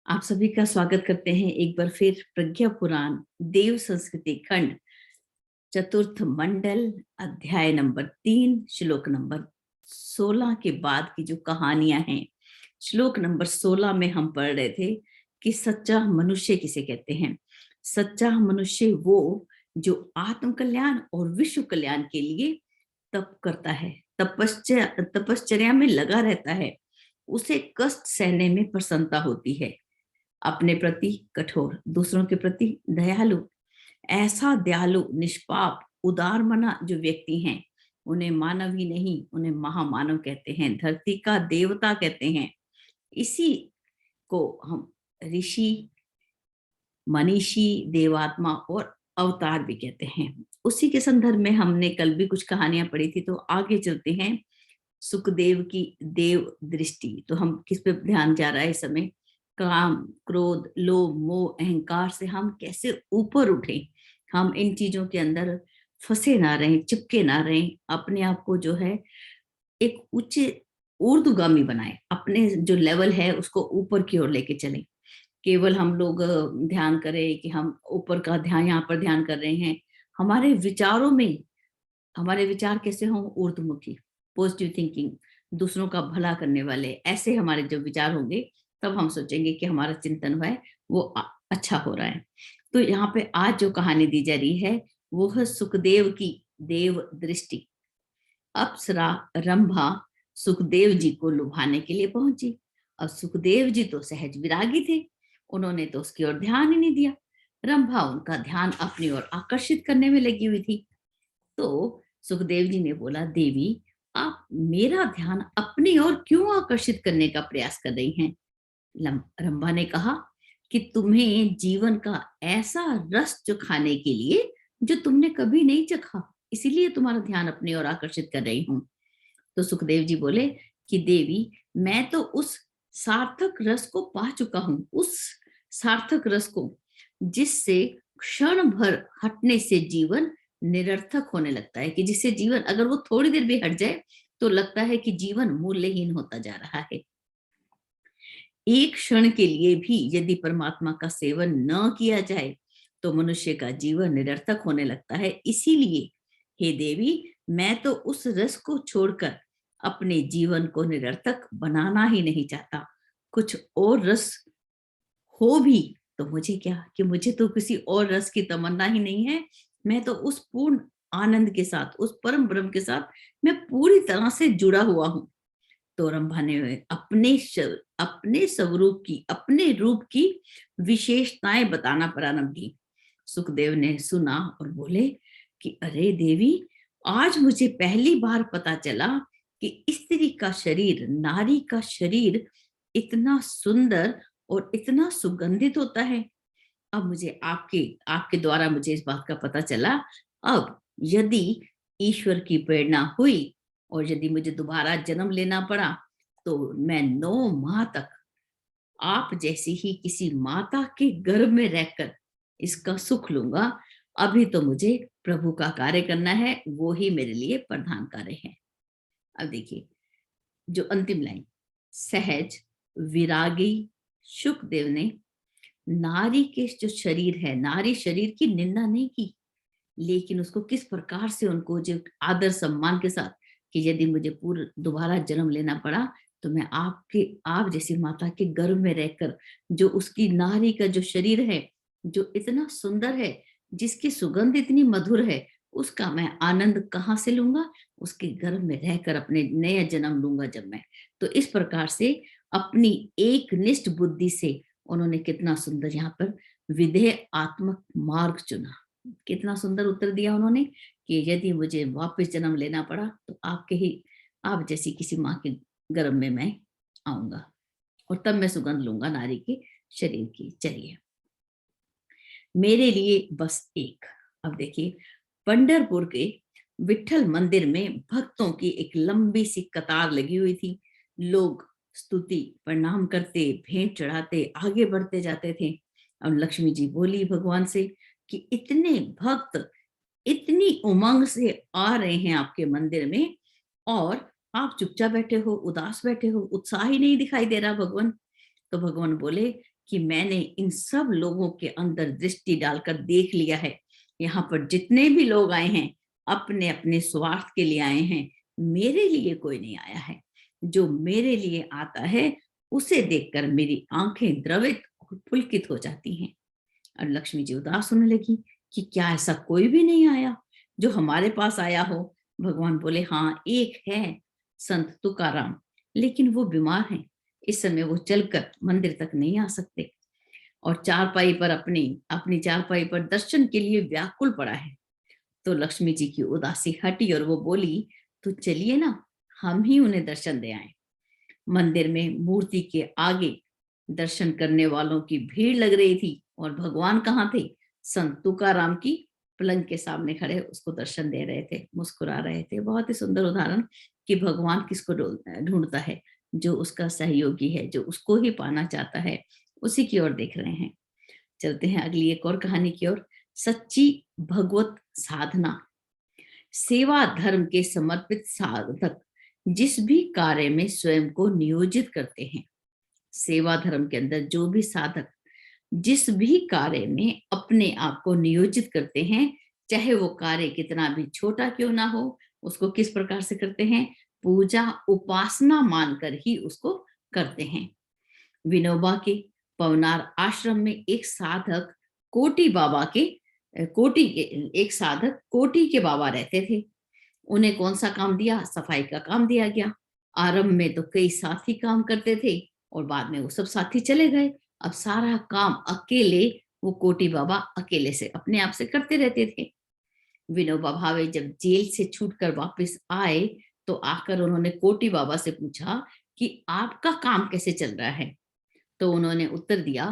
आप सभी का स्वागत करते हैं एक बार फिर प्रज्ञा पुराण देव संस्कृति खंड चतुर्थ मंडल अध्याय नंबर 3 श्लोक नंबर 16 के बाद की जो कहानियां हैं। श्लोक नंबर 16 में हम पढ़ रहे थे कि सच्चा मनुष्य किसे कहते हैं। सच्चा मनुष्य वो जो आत्म कल्याण और विश्व कल्याण के लिए तप करता है, तपश्चर्या में लगा रहता है। उसे कष्ट सहने में प्रसन्नता होती है, अपने प्रति कठोर, दूसरों के प्रति दयालु। ऐसा दयालु, निष्पाप, उदार मना जो व्यक्ति हैं, उन्हें मानव ही नहीं, उन्हें महामानव कहते हैं, धरती का देवता कहते हैं। इसी को हम ऋषि, मनीषी, देवात्मा और अवतार भी कहते हैं। उसी के संदर्भ में हमने कल भी कुछ कहानियां पढ़ी थी, तो आगे चलते हैं। सुखदेव की देव दृष्टि, तो हम किस पे ध्यान जा रहा है इस समय? काम, क्रोध, लोभ, मोह, अहंकार से हम कैसे ऊपर उठे, हम इन चीजों के अंदर फंसे ना रहें, चिपके ना रहें, अपने आप को जो है एक उच्च ऊर्ध्वगामी बनाए, अपने जो लेवल है उसको ऊपर की ओर लेके चलें। केवल हम लोग ध्यान करें कि हम ऊपर का ध्यान, यहाँ पर ध्यान कर रहे हैं। हमारे विचारों में, हमारे विचार कैसे हों? ऊर्ध्वमुखी, पॉजिटिव थिंकिंग, दूसरों का भला करने वाले, ऐसे हमारे जब विचार होंगे तब हम सोचेंगे कि हमारा चिंतन है वो अच्छा हो रहा है। तो यहाँ पे आज जो कहानी दी जा रही है वो है सुखदेव की देव दृष्टि। अप्सरा रंभा सुखदेव जी को लुभाने के लिए पहुंची। अब सुखदेव जी तो सहज विरागी थे, उन्होंने तो उसकी ओर ध्यान ही नहीं दिया। रंभा उनका ध्यान अपनी ओर आकर्षित करने में लगी हुई थी। तो सुखदेव जी ने बोला, देवी आप मेरा ध्यान अपनी ओर क्यों आकर्षित करने का प्रयास कर रही हैं? रंभा ने कहा कि तुम्हें जीवन का ऐसा रस चखाने के लिए जो तुमने कभी नहीं चखा, इसीलिए तुम्हारा ध्यान अपनी ओर आकर्षित कर रही हूं। तो सुखदेव जी बोले कि देवी मैं तो उस सार्थक रस को पा चुका हूं, उस सार्थक रस को जिससे क्षण भर हटने से जीवन निरर्थक होने लगता है, कि जिससे जीवन अगर वो थोड़ी देर भी हट जाए तो लगता है कि जीवन मूल्यहीन होता जा रहा है। एक क्षण के लिए भी यदि परमात्मा का सेवन न किया जाए तो मनुष्य का जीवन निरर्थक होने लगता है। इसीलिए हे देवी, मैं तो उस रस को छोड़कर अपने जीवन को निरर्थक बनाना ही नहीं चाहता। कुछ और रस हो भी तो मुझे क्या, कि मुझे तो किसी और रस की तमन्ना ही नहीं है। मैं तो उस पूर्ण आनंद के साथ, उस परम ब्रह्म के साथ मैं पूरी तरह से जुड़ा हुआ हूं। तो रंभा ने अपने स्वरूप की, अपने रूप की विशेषताएं बताना प्रारंभ की। सुखदेव ने सुना और बोले कि अरे देवी, आज मुझे पहली बार पता चला कि स्त्री का शरीर, नारी का शरीर इतना सुंदर और इतना सुगंधित होता है। अब मुझे आपके आपके द्वारा मुझे इस बात का पता चला। अब यदि ईश्वर की प्रेरणा हुई और यदि मुझे दोबारा जन्म लेना पड़ा तो मैं 9 माह तक आप जैसी ही किसी माता के गर्भ में रहकर इसका सुख लूंगा। अभी तो मुझे प्रभु का कार्य करना है, वो ही मेरे लिए प्रधान कार्य है। अब देखिए जो अंतिम लाइन, सहज विरागी सुखदेव ने नारी के जो शरीर है, नारी शरीर की निंदा नहीं की, लेकिन उसको किस प्रकार से, उनको जो आदर सम्मान के साथ, कि यदि मुझे पूर्ण दोबारा जन्म लेना पड़ा तो मैं आप जैसी माता के गर्भ में रहकर, जो उसकी नारी का जो शरीर है जो इतना सुंदर है, जिसकी सुगंध इतनी मधुर है, उसका मैं आनंद कहाँ से लूंगा? उसके गर्भ में रहकर अपने नया जन्म लूंगा जब मैं। तो इस प्रकार से अपनी एक निष्ठ बुद्धि से उन्होंने कितना सुंदर यहाँ पर विधेय आत्मक मार्ग चुना। कितना सुंदर उत्तर दिया उन्होंने कि यदि मुझे वापस जन्म लेना पड़ा तो आपके ही, आप जैसी किसी माँ के गर्भ में मैं आऊंगा और तब मैं सुगंध लूंगा नारी के शरीर की। चलिए, मेरे लिए बस एक। अब देखिए, पंढरपुर के विठल मंदिर में भक्तों की एक लंबी सी कतार लगी हुई थी। लोग स्तुति प्रणाम करते, भेंट चढ़ाते आगे बढ़ते जाते थे। और लक्ष्मी जी बोली भगवान से कि इतने भक्त इतनी उमंग से आ रहे हैं आपके मंदिर में और आप चुपचाप बैठे हो, उदास बैठे हो, उत्साह ही नहीं दिखाई दे रहा भगवान। तो भगवान बोले कि मैंने इन सब लोगों के अंदर दृष्टि डालकर देख लिया है, यहाँ पर जितने भी लोग आए हैं अपने अपने स्वार्थ के लिए आए हैं, मेरे लिए कोई नहीं आया है। जो मेरे लिए आता है उसे देखकर मेरी आंखें द्रवित और पुलकित हो जाती हैं। और लक्ष्मी जी उदास होने लगी कि क्या ऐसा कोई भी नहीं आया जो हमारे पास आया हो। भगवान बोले, हाँ एक है, संत तुकाराम, लेकिन वो बीमार हैं, इस समय वो चलकर मंदिर तक नहीं आ सकते और चारपाई पर अपनी अपनी चारपाई पर दर्शन के लिए व्याकुल पड़ा है। तो लक्ष्मी जी की उदासी हटी और वो बोली, तो चलिए ना, हम ही उन्हें दर्शन दे आए। मंदिर में मूर्ति के आगे दर्शन करने वालों की भीड़ लग रही थी और भगवान कहाँ थे? संत तुकाराम की पलंग के सामने खड़े उसको दर्शन दे रहे थे, मुस्कुरा रहे थे। बहुत ही सुंदर उदाहरण कि भगवान किसको ढूंढता है, जो उसका सहयोगी है, जो उसको ही पाना चाहता है, उसी की ओर देख रहे हैं। चलते हैं अगली एक और कहानी की ओर। सच्ची भगवत साधना। सेवा धर्म के समर्पित साधक जिस भी कार्य में स्वयं को नियोजित करते हैं, सेवा धर्म के अंदर जो भी साधक जिस भी कार्य में अपने आप को नियोजित करते हैं, चाहे वो कार्य कितना भी छोटा क्यों ना हो, उसको किस प्रकार से करते हैं? पूजा उपासना मानकर ही उसको करते हैं। विनोबा के पवनार आश्रम में एक साधक कोटी बाबा के कोटी के एक साधक कोटी के बाबा रहते थे। उन्हें कौन सा काम दिया? सफाई का काम दिया गया। आरंभ में तो कई साथी काम करते थे और बाद में वो सब साथी चले गए। अब सारा काम अकेले वो कोटी बाबा अकेले से अपने आप से करते रहते थे। विनोबा भावे जब जेल से छूटकर वापस आए तो आकर उन्होंने कोटी बाबा से पूछा कि आपका काम कैसे चल रहा है। तो उन्होंने उत्तर दिया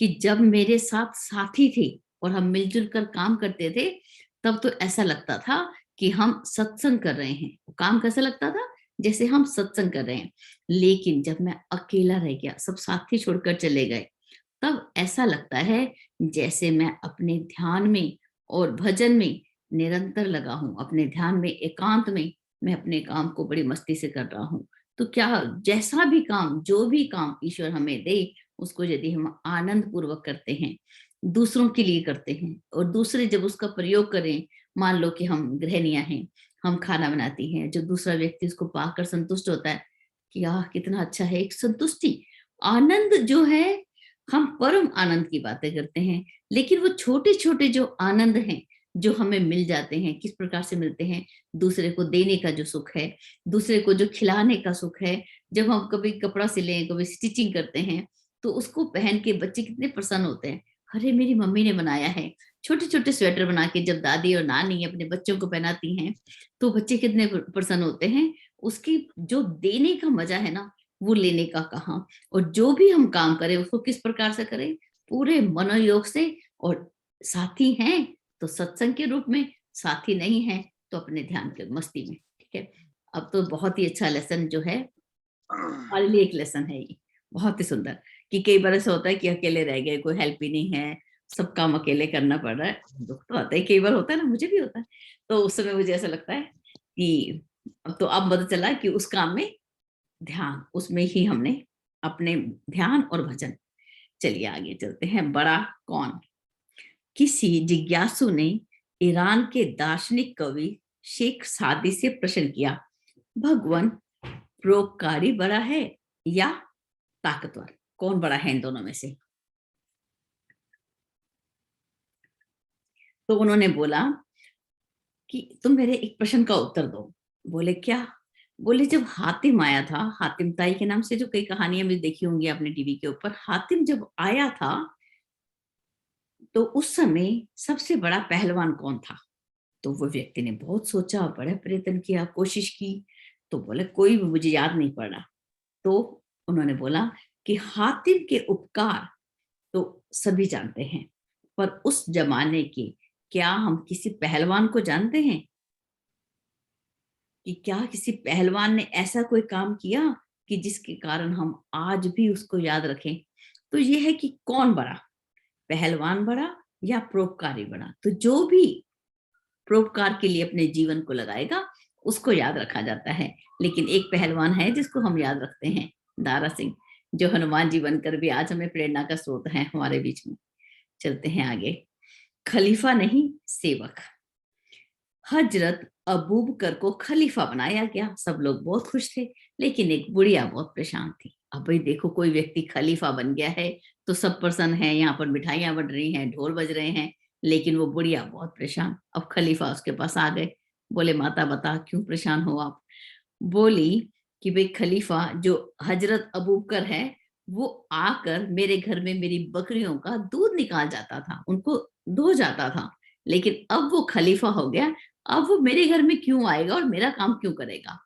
कि जब मेरे साथ साथी थे और हम मिलजुल कर काम करते थे, तब तो ऐसा लगता था कि हम सत्संग कर रहे हैं। काम कैसा लगता था? जैसे हम सत्संग कर रहे हैं। लेकिन जब मैं अकेला रह गया, सब साथी छोड़कर चले गए, तब ऐसा लगता है जैसे मैं अपने ध्यान में और भजन में निरंतर लगा हूं। अपने ध्यान में, एकांत में मैं अपने काम को बड़ी मस्ती से कर रहा हूं। तो क्या जैसा भी काम, जो भी काम ईश्वर हमें दे, उसको यदि हम आनंद पूर्वक करते हैं, दूसरों के लिए करते हैं और दूसरे जब उसका प्रयोग करें, मान लो कि हम गृहिणियां हैं, हम खाना बनाती हैं, जो दूसरा व्यक्ति उसको पाकर संतुष्ट होता है कि आह कितना अच्छा है, एक संतुष्टि, आनंद जो है, हम परम आनंद की बातें करते हैं। लेकिन वो छोटे छोटे जो आनंद हैं जो हमें मिल जाते हैं, किस प्रकार से मिलते हैं? दूसरे को देने का जो सुख है, दूसरे को जो खिलाने का सुख है। जब हम कभी कपड़ा सिले, कभी स्टिचिंग करते हैं, तो उसको पहन के बच्चे कितने प्रसन्न होते हैं। अरे मेरी मम्मी ने बनाया है। छोटे छोटे स्वेटर बना के जब दादी और नानी अपने बच्चों को पहनाती हैं, तो बच्चे कितने प्रसन्न होते हैं। उसकी जो देने का मजा है ना, वो लेने का कहाँ। और जो भी हम काम करें उसको किस प्रकार से करें? पूरे मनोयोग से। और साथी हैं तो सत्संग के रूप में, साथी नहीं है तो अपने ध्यान के मस्ती में। ठीक है, अब तो बहुत ही अच्छा लेसन जो है हमारे लिए, एक लेसन है ये बहुत ही सुंदर, कि कई बार ऐसा होता है कि अकेले रह गए, कोई हेल्प ही नहीं है, सब काम अकेले करना पड़ रहा है। दुख तो आता है, कई बार होता है ना, मुझे भी होता है। तो उस समय मुझे ऐसा लगता है कि तो अब पता चला कि उस काम में ध्यान, उसमें ही हमने अपने ध्यान और भजन। चलिए आगे चलते हैं। बड़ा कौन? किसी जिज्ञासु ने ईरान के दार्शनिक कवि शेख सादी से प्रश्न किया, भगवान परोपकारी बड़ा है या ताकतवर? कौन बड़ा है इन दोनों में से? तो उन्होंने बोला कि तुम मेरे एक प्रश्न का उत्तर दो। बोले क्या? बोले जब हातिम आया था, हातिम ताई के नाम से जो कई कहानियां भी देखी होंगी आपने टीवी के ऊपर, हातिम जब आया था तो उस समय सबसे बड़ा पहलवान कौन था? तो वो व्यक्ति ने बहुत सोचा, बड़ा प्रयत्न किया, कोशिश की, तो बोले कोई भी मुझे याद नहीं पड़ रहा। तो उन्होंने बोला कि हातिम के उपकार तो सभी जानते हैं, पर उस जमाने के क्या हम किसी पहलवान को जानते हैं? कि क्या किसी पहलवान ने ऐसा कोई काम किया कि जिसके कारण हम आज भी उसको याद रखें? तो ये है कि कौन बड़ा, पहलवान बड़ा या परोपकारी बड़ा? तो जो भी परोपकार के लिए अपने जीवन को लगाएगा उसको याद रखा जाता है। लेकिन एक पहलवान है जिसको हम याद रखते हैं, दारा सिंह। जो हनुमान जी बनकर भी आज हमें प्रेरणा का स्रोत है हमारे बीच में। चलते हैं आगे। खलीफा नहीं सेवक। हजरत अबूबकर को खलीफा बनाया गया, सब लोग बहुत खुश थे, लेकिन एक बुढ़िया बहुत परेशान थी। अब भाई देखो, कोई व्यक्ति खलीफा बन गया है तो सब प्रसन्न है, यहाँ पर मिठाइयां बन रही हैं, ढोल बज रहे हैं, लेकिन वो बुढ़िया बहुत परेशान। अब खलीफा उसके पास आ गए, बोले माता बता क्यों परेशान हो आप। बोली कि भाई खलीफा जो हजरत अबूबकर है वो आकर मेरे घर में मेरी बकरियों का दूध निकाल जाता था, उनको धो जाता था, लेकिन अब वो खलीफा हो गया, अब वो मेरे घर में क्यों आएगा और मेरा काम क्यों करेगा।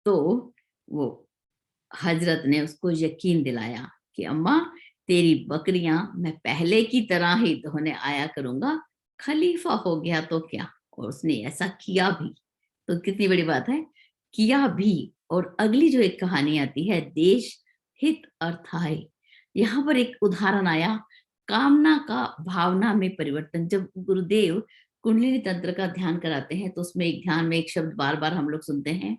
तो वो हजरत ने उसको यकीन दिलाया कि अम्मा तेरी बकरियां मैं पहले की तरह ही धोने आया करूंगा, खलीफा हो गया तो क्या। और उसने ऐसा किया भी। तो कितनी बड़ी बात है, किया भी। और अगली जो एक कहानी आती है, देश हित अर्थाय, यहाँ पर एक उदाहरण आया, कामना का भावना में परिवर्तन। जब गुरुदेव कुंडलिनी तंत्र का ध्यान कराते हैं तो उसमें एक ध्यान में एक शब्द बार बार हम लोग सुनते हैं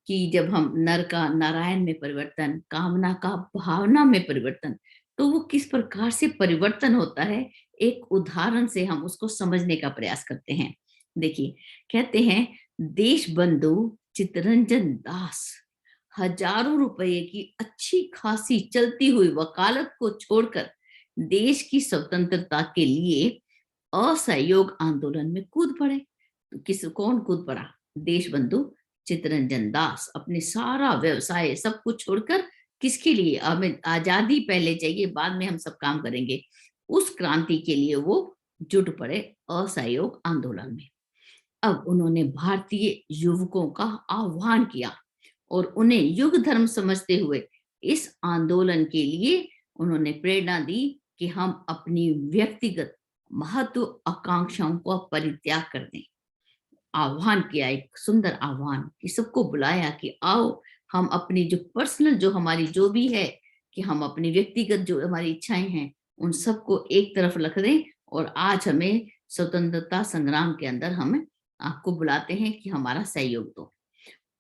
कि जब हम नर का नारायण में परिवर्तन, कामना का भावना में परिवर्तन, तो वो किस प्रकार से परिवर्तन होता है, एक उदाहरण से हम उसको समझने का प्रयास करते हैं। देखिए, कहते हैं देश बंधु चितरंजन दास हजारों रुपए की अच्छी खासी चलती हुई वकालत को छोड़कर देश की स्वतंत्रता के लिए असहयोग आंदोलन में कूद पड़े। तो कौन कूद पड़ा? देश बंधु चितरंजन दास अपने सारा व्यवसाय सब कुछ छोड़कर, किसके लिए? हमें आजादी पहले चाहिए, बाद में हम सब काम करेंगे, उस क्रांति के लिए वो जुट पड़े असहयोग आंदोलन में। अब उन्होंने भारतीय युवकों का आह्वान किया और उन्हें युग धर्म समझते हुए इस आंदोलन के लिए उन्होंने प्रेरणा दी कि हम अपनी व्यक्तिगत महत्व आकांक्षाओं को परित्याग कर दें। आह्वान किया, एक सुंदर आह्वान कि सबको बुलाया कि आओ हम अपनी जो पर्सनल, जो हमारी जो भी है, कि हम अपनी व्यक्तिगत जो हमारी इच्छाएं हैं उन सबको एक तरफ रख दें और आज हमें स्वतंत्रता संग्राम के अंदर हम आपको बुलाते हैं कि हमारा सहयोग दो।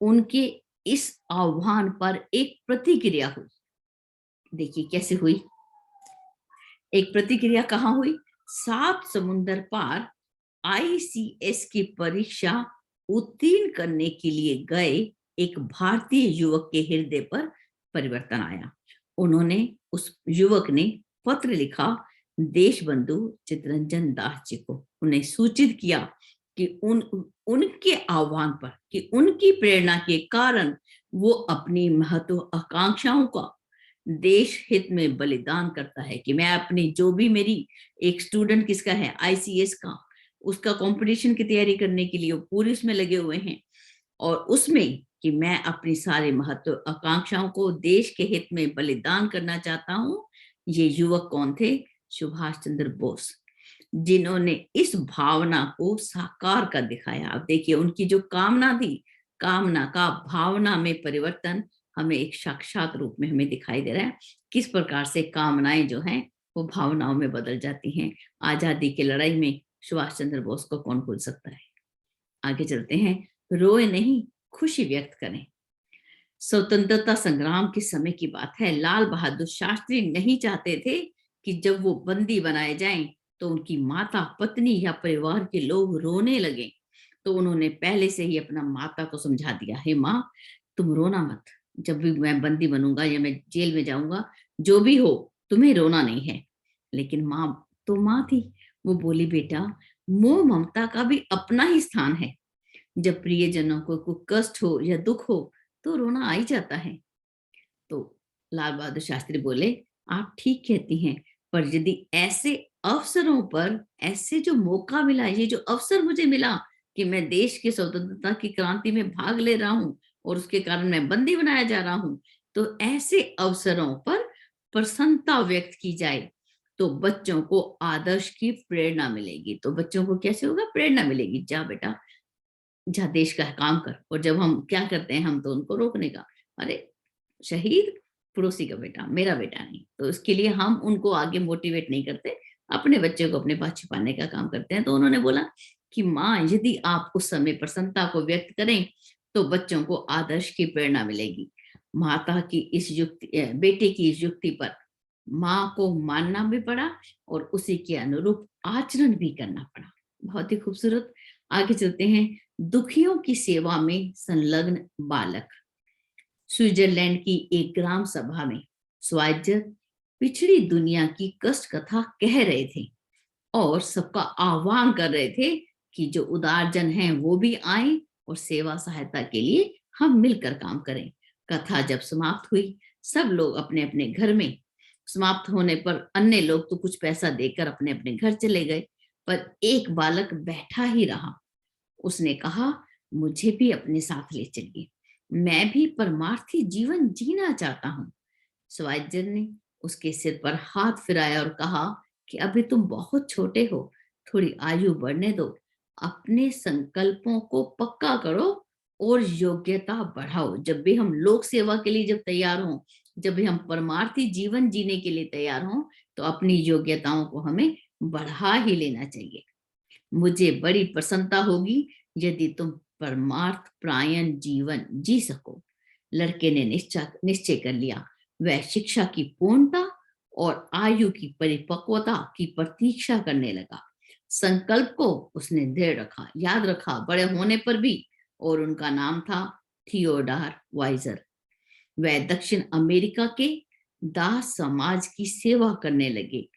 उनके इस आह्वान पर एक प्रतिक्रिया हुई। देखिए कैसे हुई एक प्रतिक्रिया, कहाँ हुई? 7 समुंदर पार आईसीएस की परीक्षा उत्तीर्ण करने के लिए गए एक भारतीय युवक के हृदय पर परिवर्तन आया। उन्होंने, उस युवक ने पत्र लिखा देश बंधु चितरंजन दास जी को, उन्हें सूचित किया कि उनके आह्वान पर, कि उनकी प्रेरणा के कारण वो अपनी महत्व आकांक्षाओं का देश हित में बलिदान करता है, कि मैं अपनी जो भी मेरी, एक स्टूडेंट किसका है? आईसीएस का, उसका कंपटीशन की तैयारी करने के लिए वो पूरी उसमें लगे हुए हैं, और उसमें कि मैं अपनी सारे महत्व आकांक्षाओं को देश के हित में बलिदान करना चाहता हूं। ये युवक कौन थे? सुभाष चंद्र बोस, जिन्होंने इस भावना को साकार कर दिखाया। अब देखिए उनकी जो कामना थी, कामना का भावना में परिवर्तन हमें एक साक्षात रूप में हमें दिखाई दे रहा है, किस प्रकार से कामनाएं जो हैं वो भावनाओं में बदल जाती हैं। आजादी की लड़ाई में सुभाष चंद्र बोस को कौन भूल सकता है। आगे चलते हैं। रोए नहीं, खुशी व्यक्त करें। स्वतंत्रता संग्राम के समय की बात है, लाल बहादुर शास्त्री नहीं चाहते थे कि जब वो बंदी बनाए जाएं तो उनकी माता, पत्नी या परिवार के लोग रोने लगे। तो उन्होंने पहले से ही अपना माता को समझा दिया, हे माँ तुम रोना मत, जब भी मैं बंदी बनूंगा या मैं जेल में जाऊंगा, जो भी हो तुम्हें रोना नहीं है। लेकिन माँ तो माँ थी, वो बोली बेटा मोह ममता का भी अपना ही स्थान है, जब प्रियजनों को कोई कष्ट हो या दुख हो तो रोना आ ही जाता है। तो लाल बहादुर शास्त्री बोले आप ठीक कहती हैं, पर यदि ऐसे अवसरों पर, ऐसे जो मौका मिला, ये जो अवसर मुझे मिला कि मैं देश की स्वतंत्रता की क्रांति में भाग ले रहा हूं और उसके कारण मैं बंदी बनाया जा रहा हूं, तो ऐसे अवसरों पर प्रसन्नता व्यक्त की जाए तो बच्चों को आदर्श की प्रेरणा मिलेगी। तो बच्चों को कैसे होगा? प्रेरणा मिलेगी, जा बेटा जा देश का काम कर। और जब हम क्या करते हैं, हम तो उनको रोकने का, अरे शहीद पड़ोसी का बेटा, मेरा बेटा नहीं। तो इसके लिए हम उनको आगे मोटिवेट नहीं करते, अपने बच्चे को अपने पास छिपाने का काम करते हैं। तो उन्होंने बोला कि माँ यदि आप उस समय प्रसन्नता को व्यक्त करें तो बच्चों को आदर्श की प्रेरणा मिलेगी। माता की इस युक्ति बेटे की इस युक्ति पर माँ को मानना भी पड़ा और उसी के अनुरूप आचरण भी करना पड़ा। बहुत ही खूबसूरत। आगे चलते हैं। दुखियों की सेवा में संलग्न बालक। स्विट्जरलैंड की एक ग्राम सभा में स्वाइजर पिछड़ी दुनिया की कष्ट कथा कह रहे थे और सबका आह्वान कर रहे थे कि जो उदार जन हैं वो भी आए और सेवा सहायता के लिए हम मिलकर काम करें। कथा जब समाप्त हुई, सब लोग अपने अपने घर में। समाप्त होने पर अन्य लोग तो कुछ पैसा देकर अपने अपने घर चले गए, पर एक बालक बैठा ही रहा। उसने कहा, मुझे भी अपने साथ ले चलिए, मैं भी परमार्थी जीवन जीना चाहता हूँ। स्वाइजर ने उसके सिर पर हाथ फिराया और कहा कि अभी तुम बहुत छोटे हो, थोड़ी आयु बढ़ने दो, अपने संकल्पों को पक्का करो और योग्यता बढ़ाओ। जब भी हम लोक सेवा के लिए जब तैयार हों, जब भी हम परमार्थी जीवन जीने के लिए तैयार हों, तो अपनी योग्यताओं को हमें बढ़ा ही लेना चाहिए। मुझे बड़ी प्रसन्नता होगी यदि तुम परमार्थ प्रायण जीवन जी सको। लड़के ने निश्चय कर लिया। वह शिक्षा की पूर्णता और आयु की परिपक्वता की प्रतीक्षा करने लगा। संकल्प को उसने दृढ़ रखा, याद रखा बड़े होने पर भी, और उनका नाम था थियोडोर वाइजर। वह दक्षिण अमेरिका के दास समाज की सेवा करने लगे।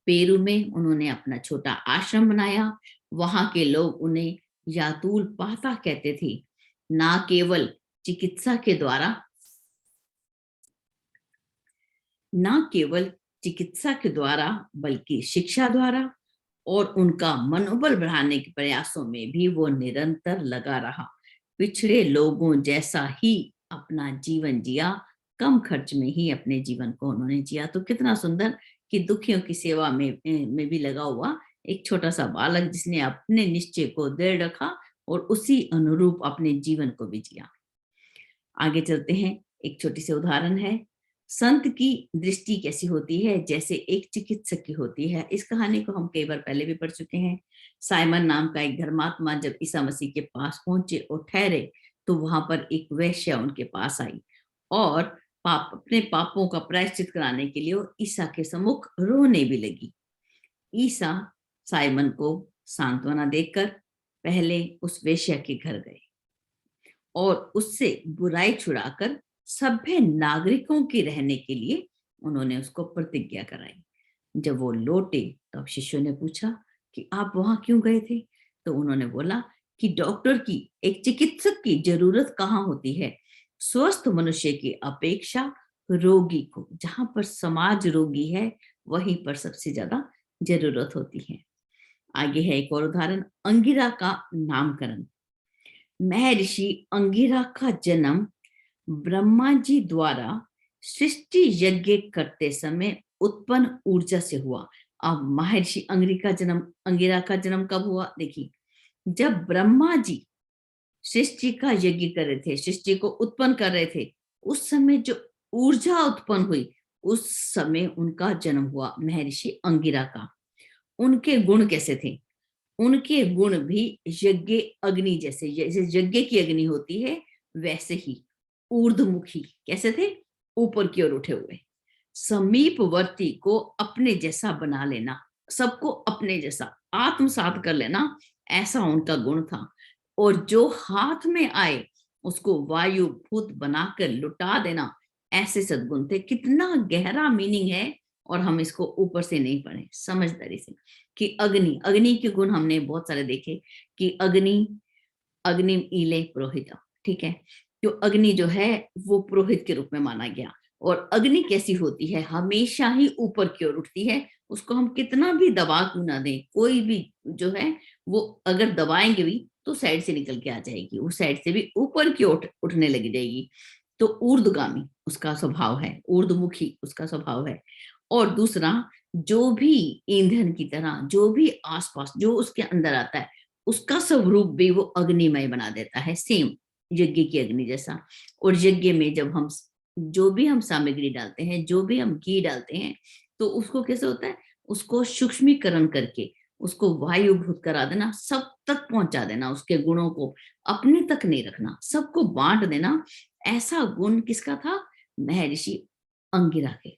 पेरू में उन्होंने अपना छोटा आश्रम बनाया। वहां के लोग उन्हें यातुल पाता कहते थे। ना केवल चिकित्सा के द्वारा न केवल चिकित्सा के द्वारा बल्कि शिक्षा द्वारा और उनका मनोबल बढ़ाने के प्रयासों में भी वो निरंतर लगा रहा। पिछड़े लोगों जैसा ही अपना जीवन जिया, कम खर्च में ही अपने जीवन को उन्होंने जिया। तो कितना सुंदर कि दुखियों की सेवा में भी लगा हुआ एक छोटा सा बालक जिसने अपने निश्चय को दृढ़ रखा और उसी अनुरूप अपने जीवन को भी जिया। आगे चलते हैं। एक छोटी सी उदाहरण है। संत की दृष्टि कैसी होती है, जैसे एक चिकित्सक की होती है। इस कहानी को हम कई बार पहले भी पढ़ चुके हैं। साइमन नाम का एक धर्मात्मा जब ईसा मसीह के पास पहुंचे और ठहरे, तो वहां पर एक वेश्या उनके पास आई और अपने पापों का प्रायश्चित कराने के लिए वो ईसा के सम्मुख रोने भी लगी। ईसा साइमन को सांत्वना देकर पहले उस वेश्या के घर गए और उससे बुराई छुड़ाकर सभ्य नागरिकों के रहने के लिए उन्होंने उसको प्रतिज्ञा कराई। जब वो लौटे तब शिष्यों ने पूछा कि आप वहां क्यों गए थे? तो उन्होंने बोला कि डॉक्टर की, एक चिकित्सक की जरूरत कहाँ होती है? स्वस्थ मनुष्य की अपेक्षा रोगी को, जहां पर समाज रोगी है वहीं पर सबसे ज्यादा जरूरत होती है। आगे है एक और उदाहरण, अंगिरा का नामकरण। महर्षि अंगिरा का जन्म ब्रह्मा जी द्वारा सृष्टि यज्ञ करते समय उत्पन्न ऊर्जा से हुआ। अब महर्षि अंगिरा का जन्म कब हुआ? देखिए, जब ब्रह्मा जी सृष्टि का यज्ञ कर रहे थे, सृष्टि को उत्पन्न कर रहे थे, उस समय जो ऊर्जा उत्पन्न हुई, उस समय उनका जन्म हुआ, महर्षि अंगिरा का। उनके गुण कैसे थे? उनके गुण भी यज्ञ अग्नि जैसे, जैसे यज्ञ की अग्नि होती है वैसे ही ऊर्ध्वमुखी। कैसे थे? ऊपर की ओर उठे हुए। समीपवर्ती को अपने जैसा बना लेना, सबको अपने जैसा आत्मसात कर लेना, ऐसा उनका गुण था। और जो हाथ में आए उसको वायु भूत बनाकर लुटा देना, ऐसे सद्गुण थे। कितना गहरा मीनिंग है, और हम इसको ऊपर से नहीं पढ़े, समझदारी से। कि अग्नि, अग्नि के गुण हमने बहुत सारे देखे कि अग्नि, अग्निम ईले पुरोहित, ठीक है। जो अग्नि जो है वो पुरोहित के रूप में माना गया। और अग्नि कैसी होती है? हमेशा ही ऊपर की ओर उठती है। उसको हम कितना भी दबा क्यों ना दें, कोई भी जो है वो अगर दबाएंगे भी तो साइड से निकल के आ जाएगी, उस साइड से भी ऊपर की ओर उठने लगी जाएगी। तो ऊर्ध्वगामी उसका स्वभाव है, ऊर्ध्वमुखी उसका स्वभाव है। और दूसरा, जो भी ईंधन की तरह, जो भी आसपास जो उसके अंदर आता है, उसका स्वरूप भी वो अग्निमय बना देता है, सेम यज्ञ की अग्नि जैसा। और यज्ञ में जब हम जो भी हम सामग्री डालते हैं, जो भी हम घी डालते हैं, तो उसको कैसे होता है? उसको सूक्ष्मीकरण करके उसको वायुभूत करा देना, सब तक पहुंचा देना, उसके गुणों को अपने तक नहीं रखना, सबको बांट देना। ऐसा गुण किसका था? महर्षि अंगिरा के।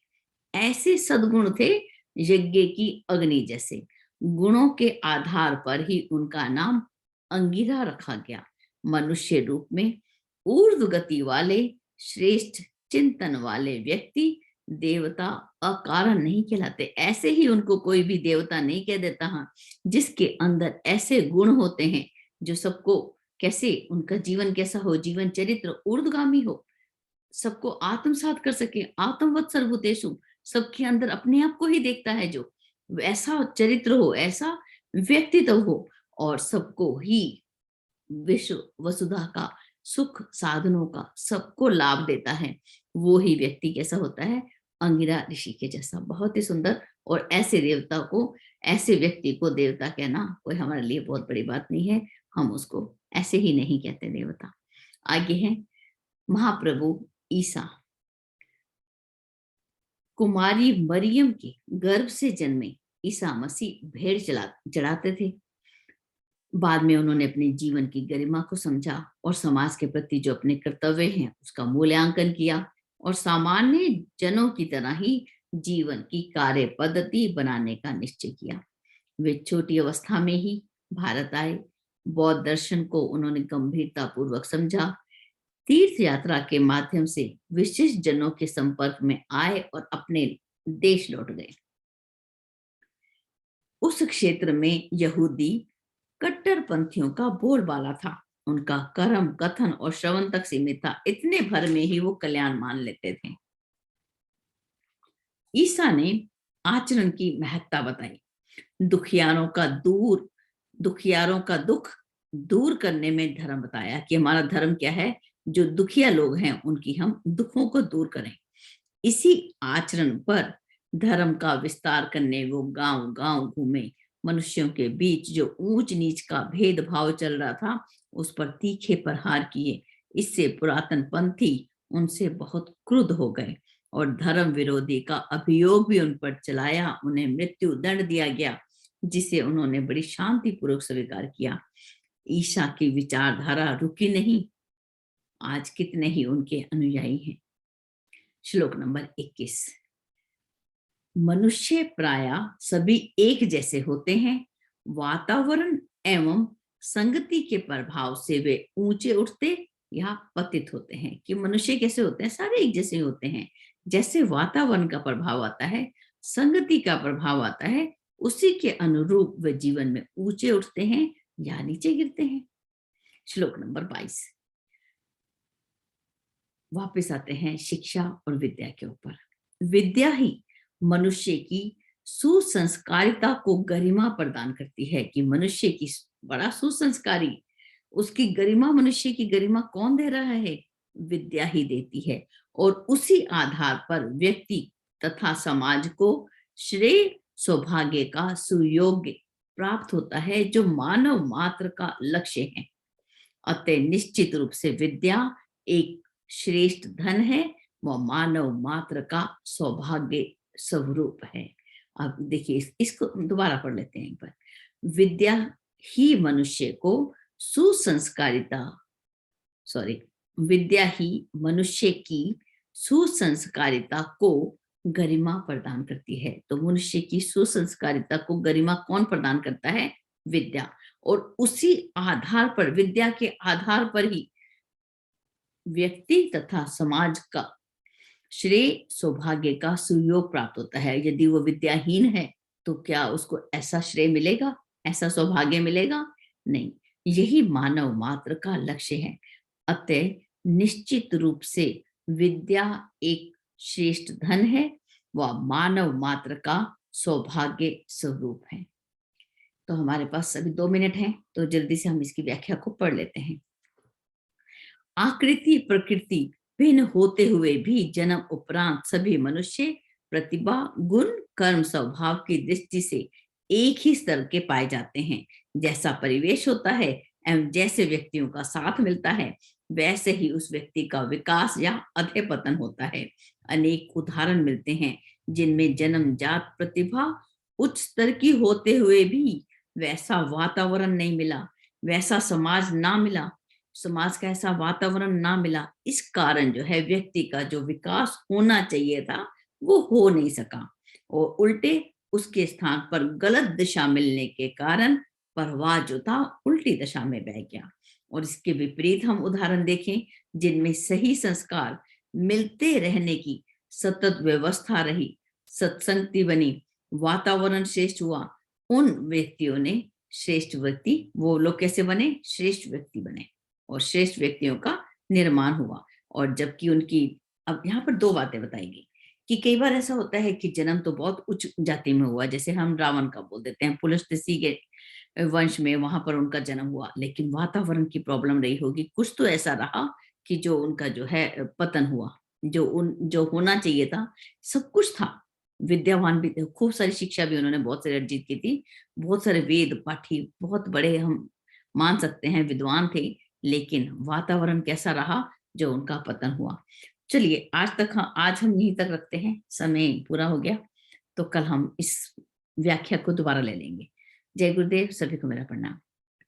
ऐसे सद्गुण थे यज्ञ की अग्नि जैसे। गुणों के आधार पर ही उनका नाम अंगिरा रखा गया। मनुष्य रूप में ऊर्ध्व गति वाले, श्रेष्ठ चिंतन वाले व्यक्ति देवता अकारण नहीं कहलाते। ऐसे ही उनको कोई भी देवता नहीं कह देता। हाँ, जिसके अंदर ऐसे गुण होते हैं जो सबको, कैसे उनका जीवन कैसा हो, जीवन चरित्र ऊर्ध्वगामी हो, सबको आत्मसात कर सके, आत्मवत् सर्वभूतेषु, सबके अंदर अपने आप को ही देखता है, जो ऐसा चरित्र हो, ऐसा व्यक्तित्व हो, और सबको ही विश्व वसुधा का सुख साधनों का सबको लाभ देता है, वो ही व्यक्ति कैसा होता है? अंगिरा ऋषि के जैसा। बहुत ही सुंदर। और ऐसे देवता को, ऐसे व्यक्ति को देवता कहना कोई हमारे लिए बहुत बड़ी बात नहीं है। हम उसको ऐसे ही नहीं कहते देवता। आगे है महाप्रभु ईसा। कुमारी मरियम के गर्भ से जन्मे ईसा मसीह भेड़ चढ़ाते थे। बाद में उन्होंने अपने जीवन की गरिमा को समझा और समाज के प्रति जो अपने कर्तव्य हैं उसका मूल्यांकन किया, और सामान्य जनों की तरह ही जीवन की कार्य पद्धति बनाने का निश्चय किया। वे छोटी अवस्था में ही भारत आए। बौद्ध दर्शन को उन्होंने गंभीरता पूर्वक समझा। तीर्थ यात्रा के माध्यम से विशिष्ट जनों के संपर्क में आए और अपने देश लौट गए। उस क्षेत्र में यहूदी कट्टरपंथियों का बोलबाला था। उनका कर्म, कथन और श्रवण तक सीमित था। इतने भर में ही वो कल्याण मान लेते थे। ईसा ने आचरण की महत्ता बताई। दुखियारों का दुख दूर करने में धर्म बताया कि हमारा धर्म क्या है? जो दुखिया लोग हैं उनकी हम दुखों को दूर करें। इसी आचरण पर धर्म का विस्तार करने वो गांव गांव घूमे। मनुष्यों के बीच जो ऊंच नीच का भेदभाव चल रहा था उस पर तीखे प्रहार किए। इससे पुरातन पंथी उनसे बहुत क्रुद्ध हो गए और धर्म विरोधी का अभियोग भी उन पर चलाया। उन्हें मृत्यु दंड दिया गया, जिसे उन्होंने बड़ी शांतिपूर्वक स्वीकार किया। ईसा की विचारधारा रुकी नहीं। आज कितने ही उनके अनुयायी हैं। श्लोक नंबर 21। मनुष्य प्रायः सभी एक जैसे होते हैं। वातावरण एवं संगति के प्रभाव से वे ऊंचे उठते या पतित होते हैं। कि मनुष्य कैसे होते हैं? सारे एक जैसे होते हैं। जैसे वातावरण का प्रभाव आता है, संगति का प्रभाव आता है, उसी के अनुरूप वे जीवन में ऊंचे उठते हैं या नीचे गिरते हैं। श्लोक नंबर 22। वापस आते हैं शिक्षा और विद्या के ऊपर। विद्या ही मनुष्य की सुसंस्कारिता को गरिमा प्रदान करती है। कि मनुष्य की बड़ा सुसंस्कारी, उसकी गरिमा, मनुष्य की गरिमा कौन दे रहा है? विद्या ही देती है। और उसी आधार पर व्यक्ति तथा समाज को श्रेय सौभाग्य का सुयोग्य प्राप्त होता है, जो मानव मात्र का लक्ष्य है। अतः निश्चित रूप से विद्या एक श्रेष्ठ धन है, वह मानव मात्र का सौभाग्य स्वरूप है। अब देखिए, इसको दोबारा पढ़ लेते हैं एक बार। विद्या ही मनुष्य को विद्या ही मनुष्य की सुसंस्कारिता को गरिमा प्रदान करती है। तो मनुष्य की सुसंस्कारिता को गरिमा कौन प्रदान करता है? विद्या। और उसी आधार पर, विद्या के आधार पर ही व्यक्ति तथा समाज का श्रेय सौभाग्य का सुयोग प्राप्त होता है। यदि वो विद्याहीन है तो क्या उसको ऐसा श्रेय मिलेगा, ऐसा सौभाग्य मिलेगा? नहीं। यही मानव मात्र का लक्ष्य है। अतः निश्चित रूप से विद्या एक श्रेष्ठ धन है, वह मानव मात्र का सौभाग्य स्वरूप है। तो हमारे पास अभी 2 मिनट हैं, तो जल्दी से हम इसकी व्याख्या को पढ़ लेते हैं। आकृति प्रकृति भिन्न होते हुए भी जन्म उपरांत सभी मनुष्य प्रतिभा, गुण, कर्म, स्वभाव की दृष्टि से एक ही स्तर के पाए जाते हैं। जैसा परिवेश होता है एवं जैसे व्यक्तियों का साथ मिलता है, वैसे ही उस व्यक्ति का विकास या अधःपतन होता है। अनेक उदाहरण मिलते हैं जिनमें जन्मजात प्रतिभा उच्च स्तर की होते हुए भी वैसा वातावरण नहीं मिला, वैसा समाज ना मिला, समाज का ऐसा वातावरण ना मिला, इस कारण जो है व्यक्ति का जो विकास होना चाहिए था वो हो नहीं सका, और उल्टे उसके स्थान पर गलत दिशा मिलने के कारण प्रवाह जो था उल्टी दिशा में बह गया। और इसके विपरीत हम उदाहरण देखें जिनमें सही संस्कार मिलते रहने की सतत व्यवस्था रही, सत्संगति बनी, वातावरण श्रेष्ठ हुआ, उन व्यक्तियों ने श्रेष्ठ व्यक्ति, वो लोग कैसे बने? श्रेष्ठ व्यक्ति बने और श्रेष्ठ व्यक्तियों का निर्माण हुआ। और जबकि उनकी, अब यहाँ पर दो बातें बताएगी कि कई बार ऐसा होता है कि जन्म तो बहुत उच्च जाति में हुआ, जैसे हम रावण का बोल देते हैं, पुलस्त्य के वंश में, वहां पर उनका जन्म हुआ, लेकिन वातावरण की प्रॉब्लम रही होगी, कुछ तो ऐसा रहा कि जो उनका जो है पतन हुआ। जो होना चाहिए था, सब कुछ था, विद्यावान भी थे, खूब सारी शिक्षा भी उन्होंने बहुत सारी अर्जित की थी, बहुत सारे वेद पाठी, बहुत बड़े हम मान सकते हैं विद्वान थे, लेकिन वातावरण कैसा रहा जो उनका पतन हुआ। चलिए आज हम यहीं तक रखते हैं, समय पूरा हो गया, तो कल हम इस व्याख्या को दोबारा ले लेंगे। जय गुरुदेव, सभी को मेरा प्रणाम।